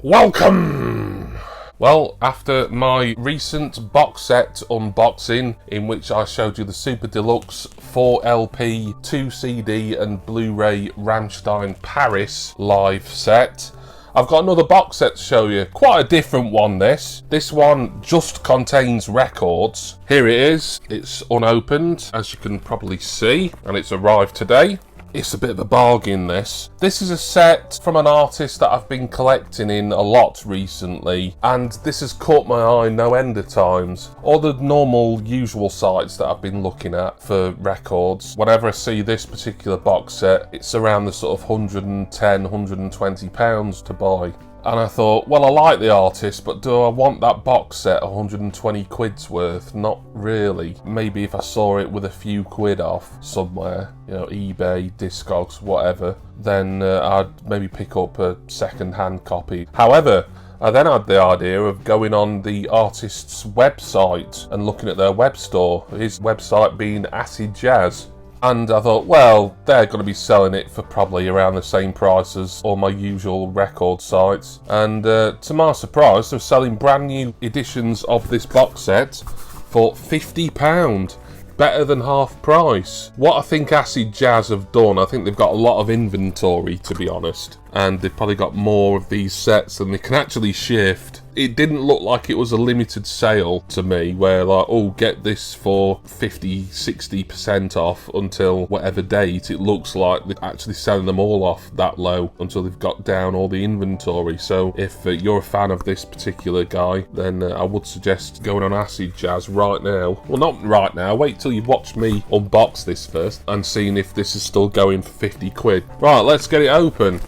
Welcome! Well, after my recent box set unboxing, in which I showed you the Super Deluxe 4LP, 2 CD and Blu-ray Rammstein Paris live set, I've got another box set to show you. Quite a different one, this. This one just contains records. Here it is. It's unopened, as you can probably see, and it's arrived today. It's a bit of a bargain, this. This is a set from an artist that I've been collecting in a lot recently, and this has caught my eye no end of times. All the normal, usual sites that I've been looking at for records, whenever I see this particular box set, it's around the sort of £110, £120 to buy. And I thought, well, I like the artist, but do I want that box set 120 quid's worth? Not really. Maybe if I saw it with a few quid off somewhere, you know, eBay, Discogs, whatever, then I'd maybe pick up a second-hand copy. However, I then had the idea of going on the artist's website and looking at their web store, his website being Acid Jazz. And I thought, well, they're going to be selling it for probably around the same price as all my usual record sites. And to my surprise, they're selling brand new editions of this box set for £50. Better than half price. What I think Acid Jazz have done, I think they've got a lot of inventory, to be honest. And they've probably got more of these sets than they can actually shift. It didn't look like it was a limited sale to me, where like, oh, get this for 50, 60% off until whatever date. It looks like they're actually selling them all off that low until they've got down all the inventory. So if you're a fan of this particular guy, then I would suggest going on Acid Jazz right now. Well, not right now, wait till you've watched me unbox this first and seeing if this is still going for 50 quid. Right, let's get it open.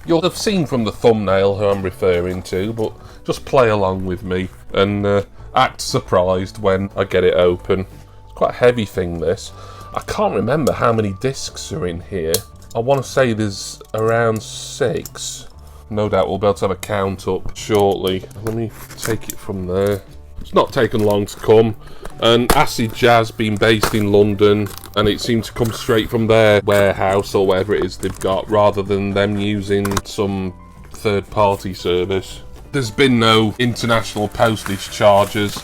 You'll have seen from the thumbnail who I'm referring to, but just play along with me and act surprised when I get it open. It's quite a heavy thing, this. I can't remember how many discs are in here. I want to say there's around 6. No doubt we'll be able to have a count up shortly. Let me take it from there. It's not taken long to come. And Acid Jazz being based in London, and it seemed to come straight from their warehouse or whatever it is they've got, rather than them using some third-party service. There's been no international postage charges.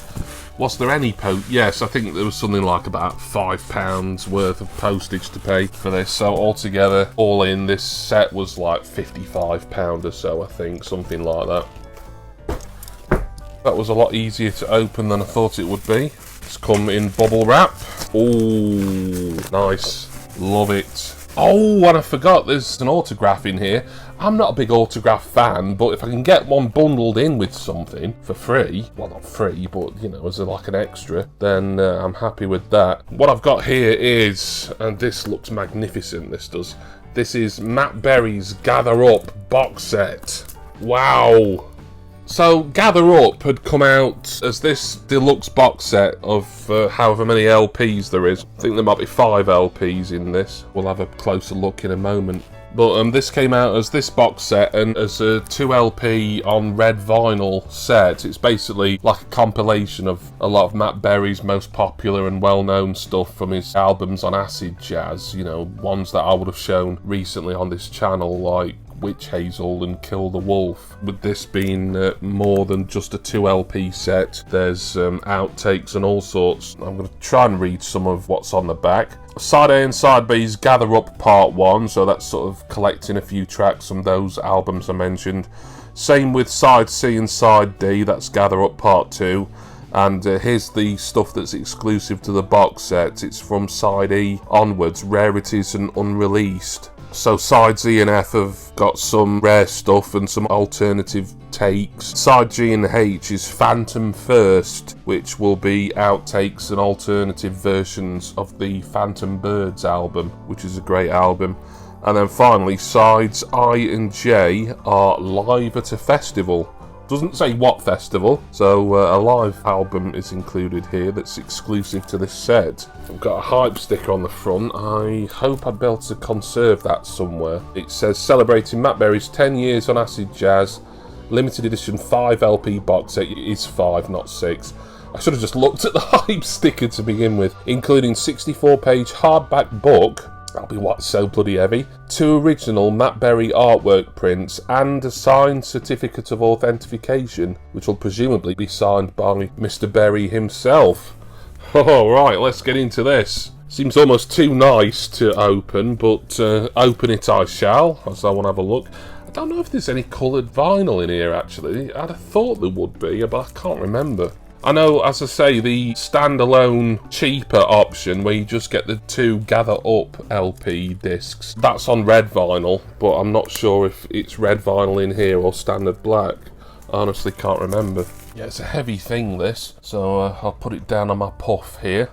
Was there any Yes, I think there was something like about £5 worth of postage to pay for this. So altogether, all in, this set was like £55 or so, I think, something like that. That was a lot easier to open than I thought it would be. It's come in bubble wrap. Oh, nice. Love it. Oh, and I forgot there's an autograph in here. I'm not a big autograph fan, but if I can get one bundled in with something for free, well, not free, but, you know, as like an extra, then I'm happy with that. What I've got here is, and this looks magnificent, this does. This is Matt Berry's Gather Up box set. Wow. So, Gather Up had come out as this deluxe box set of however many LPs there is. I think there might be 5 LPs in this. We'll have a closer look in a moment. But this came out as this box set and as a 2 LP on red vinyl set. It's basically like a compilation of a lot of Matt Berry's most popular and well-known stuff from his albums on Acid Jazz. You know, ones that I would have shown recently on this channel, like Witch Hazel and Kill the Wolf. With this being more than just a 2 LP set, there's outtakes and all sorts. I'm going to try and read some of what's on the back. Side A and Side B is Gather Up Part 1, so that's sort of collecting a few tracks from those albums I mentioned. Same with Side C and Side D, that's Gather Up Part 2. And here's the stuff that's exclusive to the box set. It's from Side E onwards, Rarities and Unreleased. So Sides E and F have got some rare stuff and some alternative takes. Side G and H is Phantom First, which will be outtakes and alternative versions of the Phantom Birds album, which is a great album. And then finally, Sides I and J are Live at a Festival. Doesn't say what festival, so a live album is included here that's exclusive to this set. I've got a hype sticker on the front. I hope I'd be able to conserve that somewhere. It says celebrating Matt Berry's 10 years on Acid Jazz, limited edition 5 LP box set. It is 5, not 6. I should have just looked at the hype sticker to begin with, including 64-page hardback book That'll be what's so bloody heavy. 2 original Matt Berry artwork prints and a signed certificate of authentication, which will presumably be signed by Mr. Berry himself. Oh, right, let's get into this. Seems almost too nice to open, but open it I shall, as I want to have a look. I don't know if there's any coloured vinyl in here, actually. I'd have thought there would be, but I can't remember. I know, as I say, the standalone cheaper option where you just get the 2 Gather Up LP discs, that's on red vinyl, but I'm not sure if it's red vinyl in here or standard black. I honestly can't remember. Yeah, it's a heavy thing, this, so I'll put it down on my puff here.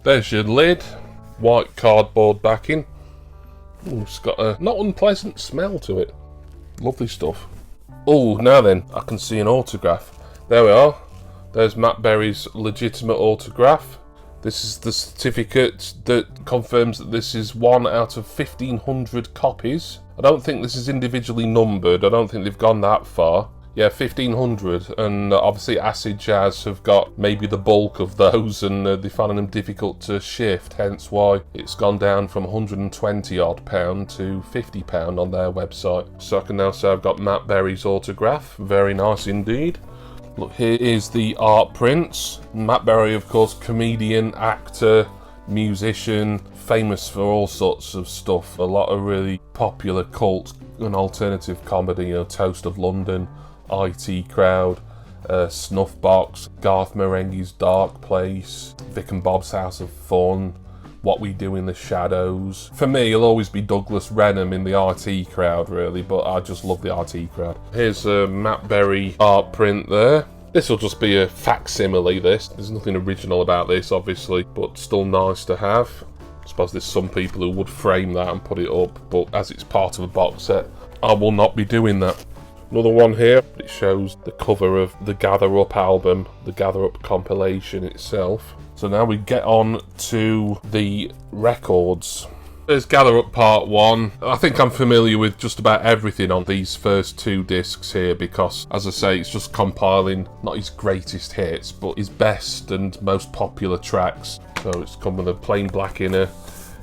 There's your lid, white cardboard backing. Ooh, it's got a not unpleasant smell to it. Lovely stuff. Oh, now then, I can see an autograph. There we are. There's Matt Berry's legitimate autograph. This is the certificate that confirms that this is 1 out of 1,500 copies. I don't think this is individually numbered. I don't think they've gone that far. Yeah, 1,500, and obviously Acid Jazz have got maybe the bulk of those, and they're finding them difficult to shift, hence why it's gone down from £120 odd to £50 on their website. So I can now say I've got Matt Berry's autograph. Very nice indeed. Look, here is the art prints. Matt Berry, of course, comedian, actor, musician, famous for all sorts of stuff. A lot of really popular cult and alternative comedy, you know, Toast of London, IT Crowd, Snuffbox, Garth Marenghi's Dark Place, Vic and Bob's House of Fun, What We Do in the Shadows. For me, it'll always be Douglas Renham in the IT Crowd, really, but I just love the IT Crowd. Here's a Matt Berry art print there. This will just be a facsimile, this. There's nothing original about this, obviously, but still nice to have. I suppose there's some people who would frame that and put it up, but as it's part of a box set, I will not be doing that. Another one here, it shows the cover of the Gather Up album, the Gather Up compilation itself. So now we get on to the records. There's Gather Up Part 1. I think I'm familiar with just about everything on these first 2 discs here because, as I say, it's just compiling not his greatest hits, but his best and most popular tracks. So it's come with a plain black inner.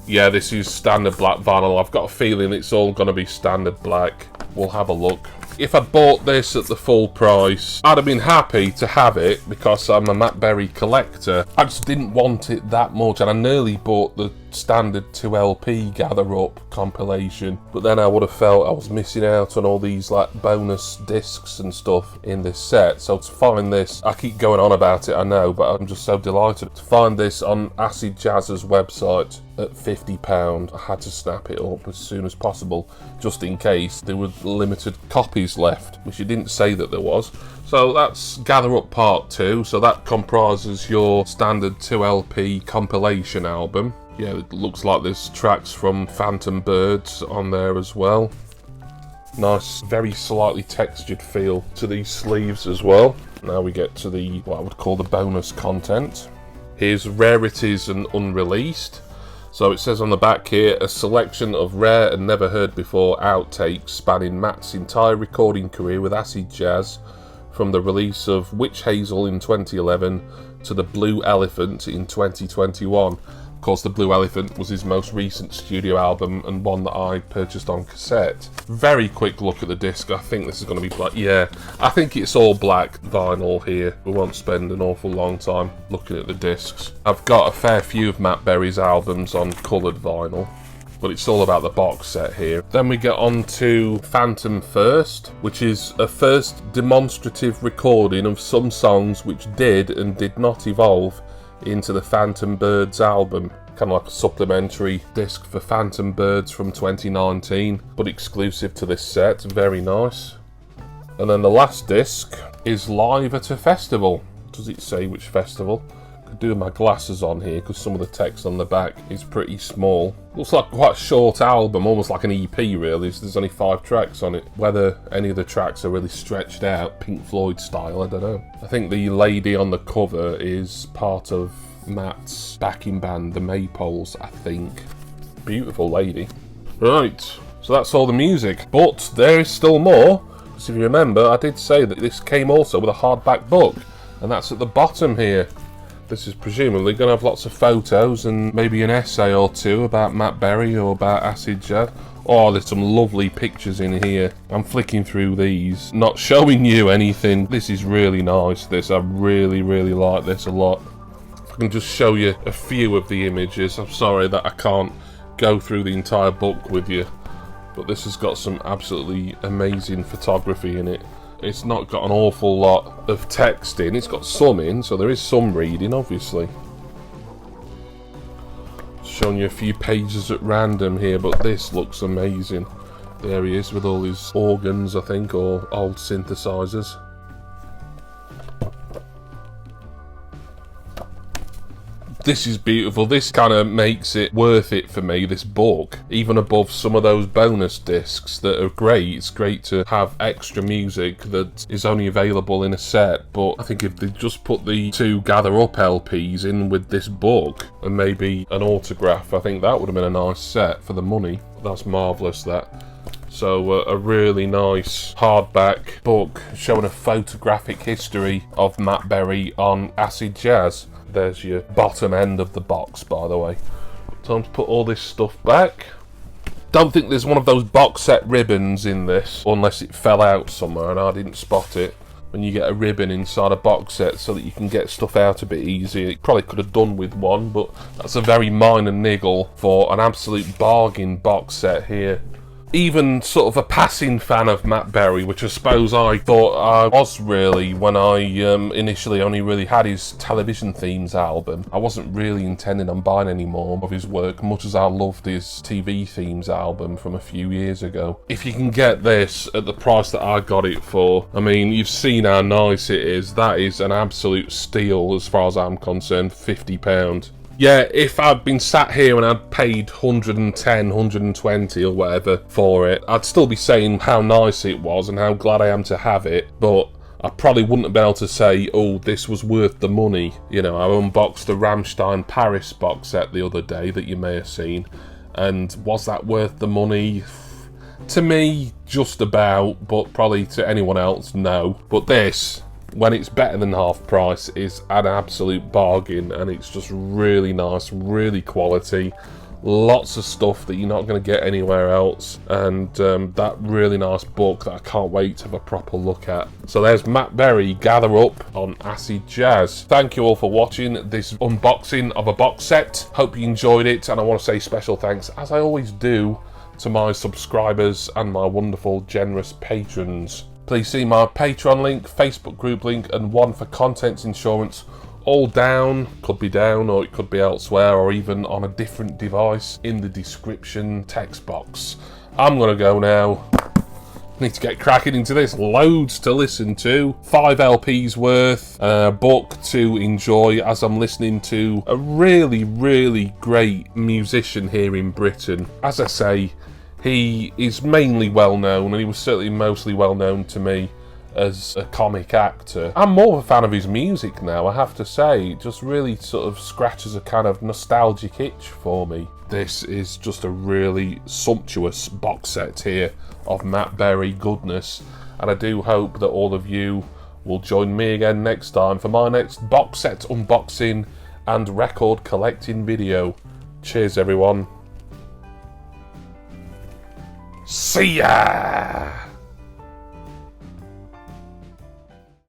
Yeah, this is standard black vinyl. I've got a feeling it's all going to be standard black. We'll have a look. If I'd bought this at the full price, I'd have been happy to have it because I'm a Matt Berry collector. I just didn't want it that much, and I nearly bought the standard 2LP Gather Up compilation, but then I would have felt I was missing out on all these like bonus discs and stuff in this set. So to find this, I keep going on about it, I know, but I'm just so delighted to find this on Acid Jazz's website at £50. I had to snap it up as soon as possible, just in case there were limited copies left, which it didn't say that there was. So that's Gather Up Part 2, so that comprises your standard 2LP compilation album. Yeah, it looks like there's tracks from Phantom Birds on there as well. Nice, very slightly textured feel to these sleeves as well. Now we get to the, what I would call the bonus content. Here's Rarities and Unreleased. So it says on the back here, a selection of rare and never heard before outtakes spanning Matt's entire recording career with Acid Jazz, from the release of Witch Hazel in 2011 to the Blue Elephant in 2021. Of course, the Blue Elephant was his most recent studio album and one that I purchased on cassette. Very quick look at the disc. I think this is going to be black. Yeah, I think it's all black vinyl here. We won't spend an awful long time looking at the discs. I've got a fair few of Matt Berry's albums on coloured vinyl, but it's all about the box set here. Then we get on to Phantom First, which is a first demonstrative recording of some songs which did and did not evolve into the Phantom Birds album. Kind of like a supplementary disc for Phantom Birds from 2019, but exclusive to this set. Very nice. And then the last disc is Live at a Festival. Does it say which festival? Could do with my glasses on here because some of the text on the back is pretty small. Looks like quite a short album, almost like an EP really. So there's only 5 tracks on it. Whether any of the tracks are really stretched out, Pink Floyd style, I don't know. I think the lady on the cover is part of Matt's backing band, the Maypoles, I think. Beautiful lady. Right, so that's all the music. But there is still more. Because if you remember, I did say that this came also with a hardback book. And that's at the bottom here. This is presumably going to have lots of photos and maybe an essay or two about Matt Berry or about acid jazz. Oh, there's some lovely pictures in here. I'm flicking through these, not showing you anything. This is really nice, this. I really, really like this a lot. If I can just show you a few of the images. I'm sorry that I can't go through the entire book with you, but this has got some absolutely amazing photography in it. It's not got an awful lot of text in. It's got some in, so there is some reading, obviously. Showing you a few pages at random here, but this looks amazing. There he is with all his organs, I think, or old synthesizers. This is beautiful. This kind of makes it worth it for me, this book, even above some of those bonus discs that are great. It's great to have extra music that is only available in a set, but I think if they just put the 2 Gather Up LPs in with this book and maybe an autograph, I think that would have been a nice set for the money. That's marvellous, that. So a really nice hardback book showing a photographic history of Matt Berry on acid jazz. There's your bottom end of the box, by the way. Time to put all this stuff back. Don't think there's one of those box set ribbons in this, unless it fell out somewhere and I didn't spot it. When you get a ribbon inside a box set so that you can get stuff out a bit easier. It probably could have done with one, but that's a very minor niggle for an absolute bargain box set here. Even sort of a passing fan of Matt Berry, which I suppose I thought I was really when I initially only really had his television themes album. I wasn't really intending on buying any more of his work, much as I loved his TV themes album from a few years ago. If you can get this at the price that I got it for, I mean, you've seen how nice it is. That is an absolute steal as far as I'm concerned, £50. Yeah, if I'd been sat here and I'd paid 110, 120 or whatever for it, I'd still be saying how nice it was and how glad I am to have it, but I probably wouldn't be able to say, oh, this was worth the money. You know, I unboxed the Rammstein Paris box set the other day that you may have seen, and was that worth the money? To me, just about, but probably to anyone else, no. But this, when it's better than half price, is an absolute bargain, and it's just really nice, really quality, lots of stuff that you're not going to get anywhere else, and that really nice book that I can't wait to have a proper look at. So there's Matt Berry, Gather Up on acid jazz. Thank you all for watching this unboxing of a box set. Hope you enjoyed it, and I want to say special thanks, as I always do, to my subscribers and my wonderful generous patrons. Please see my Patreon link, Facebook group link, and one for contents insurance, all down, could be down or it could be elsewhere or even on a different device, in the description text box. I'm gonna go now. Need to get cracking into this. Loads to listen to. 5 LPs worth, a book to enjoy as I'm listening to a really, really great musician here in Britain. As I say, he is mainly well known, and he was certainly mostly well known to me as a comic actor. I'm more of a fan of his music now, I have to say. It just really sort of scratches a kind of nostalgic itch for me. This is just a really sumptuous box set here of Matt Berry goodness, and I do hope that all of you will join me again next time for my next box set unboxing and record collecting video. Cheers everyone. See ya!